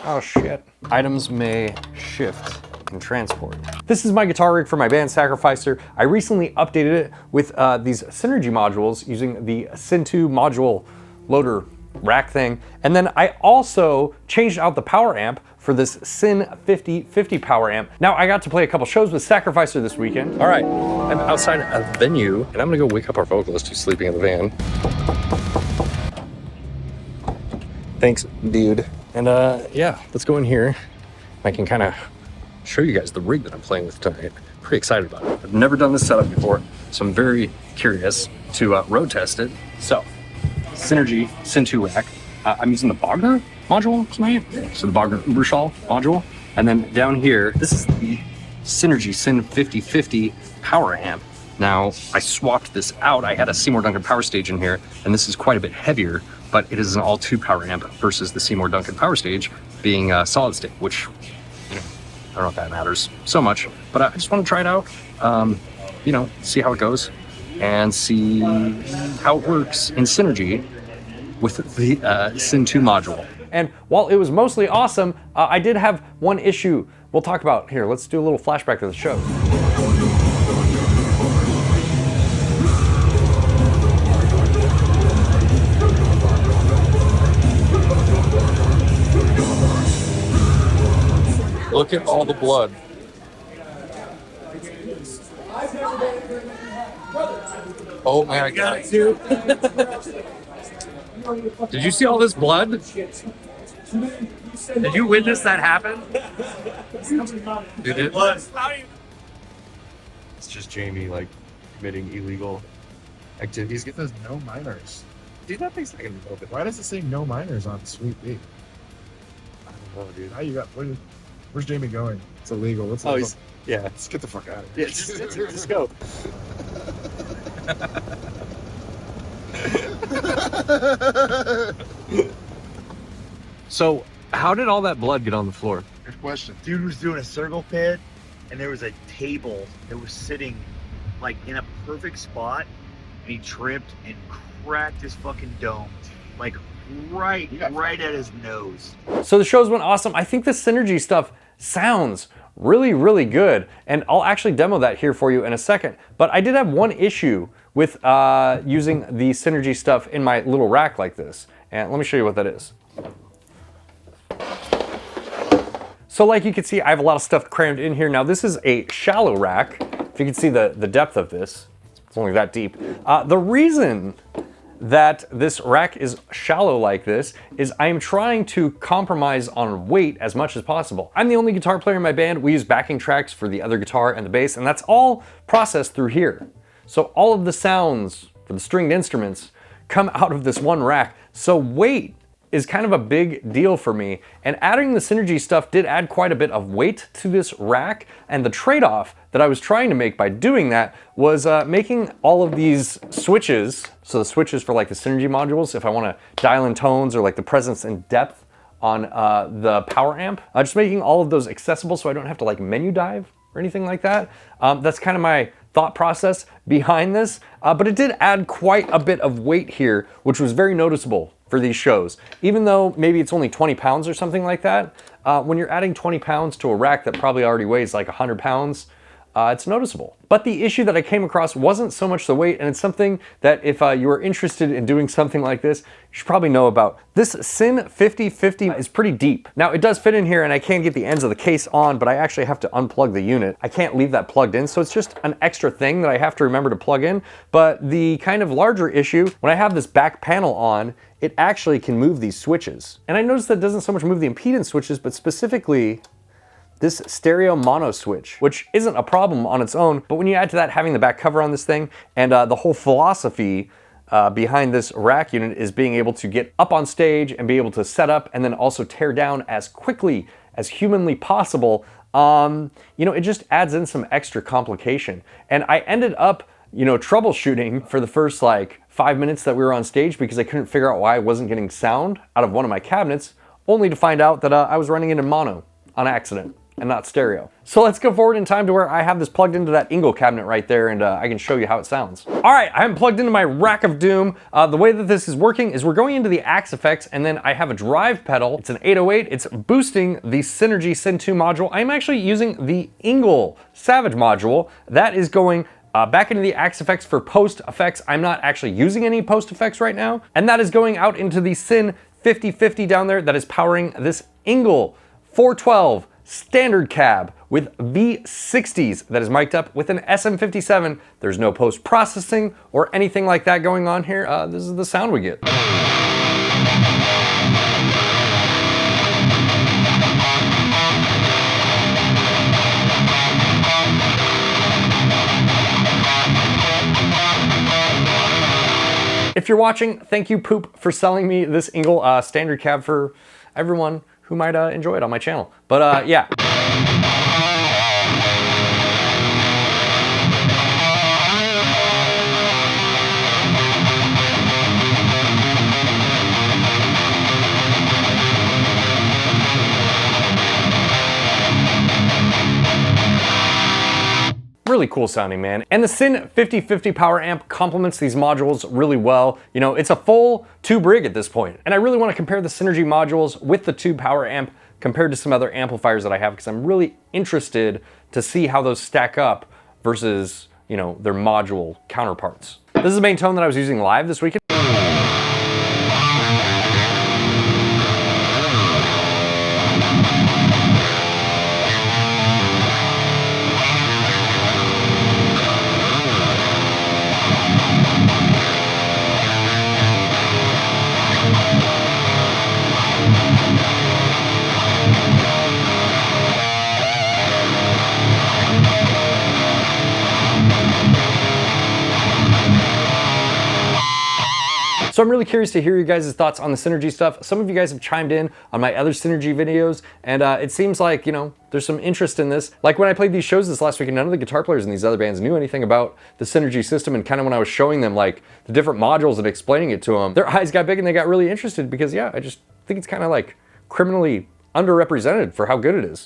Oh shit. Items may shift and transport. This is my guitar rig for my band 𝗦𝗧𝗏𝗍. I recently updated it with these 𝗦𝗔𝗔 modules using the 𝗦𝗐 module loader rack thing. And then I also changed out the power amp for this 𝗦𝗐𝗏𝗶𝗹 power amp. Now I got to play a couple shows with 𝗦𝗧𝗏𝗍 this weekend. All right, I'm outside a venue and I'm gonna go wake up our vocalist who's sleeping in the van. Thanks, dude. And yeah, let's go in here. I can kind of show you guys the rig that I'm playing with tonight. Pretty excited about it. I've never done this setup before, so I'm very curious to road test it. So, Synergy 𝗦𝗐 rack. I'm using the Bogner module tonight. So the Bogner 𝗦𝗐𝗏 module. And then down here, this is the Synergy 𝗦𝗐𝗏𝗶𝗹 power amp. Now, I swapped this out. I had a Seymour Duncan power stage in here, and this is quite a bit heavier, but it is an all-2 power amp versus the Seymour Duncan power stage being solid state, which, you know, I don't know if that matters so much, but I just want to try it out, you know, see how it goes and see how it works in synergy with the 𝗦2 module. And while it was mostly awesome, I did have one issue we'll talk about here. Let's do a little flashback to the show. Look at all the blood. Oh my God. Did you see all this blood? Did you witness that happen? Did it? It's just Jamie like committing illegal activities. Get those no minors. Dude, that thing's not gonna be open. Why does it say no minors on Sweet B? I don't know, dude. How you got? Where's Jamie going? It's illegal. Let's yeah. Let's get the fuck out of Yeah, here. let's go. So, how did all that blood get on the floor? Good question. Dude was doing a circle pit, and there was a table that was sitting like in a perfect spot, and he tripped and cracked his fucking dome, like right at his nose. So the shows went awesome. I think the synergy stuff sounds really, really good, and I'll actually demo that here for you in a second. But I did have one issue with using the synergy stuff in my little rack like this, and let me show you what that is. So like you can see, I have a lot of stuff crammed in here. Now this is a shallow rack. If you can see the depth of this, it's only that deep. The reason that this rack is shallow like this is I'm trying to compromise on weight as much as possible. I'm the only guitar player in my band. We use backing tracks for the other guitar and the bass, and that's all processed through here. So all of the sounds for the stringed instruments come out of this one rack. So weight is kind of a big deal for me, and adding the synergy stuff did add quite a bit of weight to this rack, and the trade-off that I was trying to make by doing that was making all of these switches, so the switches for like the synergy modules, if I want to dial in tones or like the presence and depth on the power amp, just making all of those accessible so I don't have to like menu dive or anything like that. That's kind of my thought process behind this, but it did add quite a bit of weight here, which was very noticeable for these shows. Even though maybe it's only 20 pounds or something like that, when you're adding 20 pounds to a rack that probably already weighs like 100 pounds, it's noticeable. But the issue that I came across wasn't so much the weight, and it's something that if you are interested in doing something like this, you should probably know about. This 𝗦𝗐𝗏𝗶𝗹 is pretty deep. Now it does fit in here and I can get the ends of the case on, but I actually have to unplug the unit. I can't leave that plugged in, so it's just an extra thing that I have to remember to plug in. But the kind of larger issue, when I have this back panel on, it actually can move these switches. And I noticed that it doesn't so much move the impedance switches, but specifically this stereo mono switch, which isn't a problem on its own, but when you add to that having the back cover on this thing, and the whole philosophy behind this rack unit is being able to get up on stage and be able to set up and then also tear down as quickly as humanly possible, you know, it just adds in some extra complication. And I ended up, you know, troubleshooting for the first like 5 minutes that we were on stage because I couldn't figure out why I wasn't getting sound out of one of my cabinets, only to find out that I was running into mono on accident. and not stereo. So let's go forward in time to where I have this plugged into that 𝗦𝗏𝗏 cabinet right there, and I can show you how it sounds. All right, I'm plugged into my rack of doom. The way that this is working is we're going into the Axe effects, and then I have a drive pedal. It's an 808. It's boosting the 𝗦𝗔𝗠𝗔 module. I'm actually using the 𝗦𝗏𝗏𝗏𝗏 module. That is going back into the Axe effects for post effects. I'm not actually using any post effects right now. And that is going out into the 𝗦5050 down there that is powering this 𝗦𝗏𝗏 412 standard cab with V60s that is mic'd up with an SM57. There's no post processing or anything like that going on here. This is the sound we get. If you're watching, thank you, Poop, for selling me this 𝗦𝗏𝗏 standard cab for everyone who might enjoy it on my channel. But yeah. Really cool sounding, man. And the 𝗦5050 power amp complements these modules really well. You know, it's a full tube rig at this point. And I really want to compare the Synergy modules with the tube power amp compared to some other amplifiers that I have, because I'm really interested to see how those stack up versus, you know, their module counterparts. This is the main tone that I was using live this weekend. So I'm really curious to hear you guys' thoughts on the Synergy stuff. Some of you guys have chimed in on my other Synergy videos, and it seems like, you know, there's some interest in this. Like when I played these shows this last week, and none of the guitar players in these other bands knew anything about the Synergy system, and kind of when I was showing them like the different modules and explaining it to them, their eyes got big and they got really interested, because yeah, I just think it's kind of like criminally underrepresented for how good it is.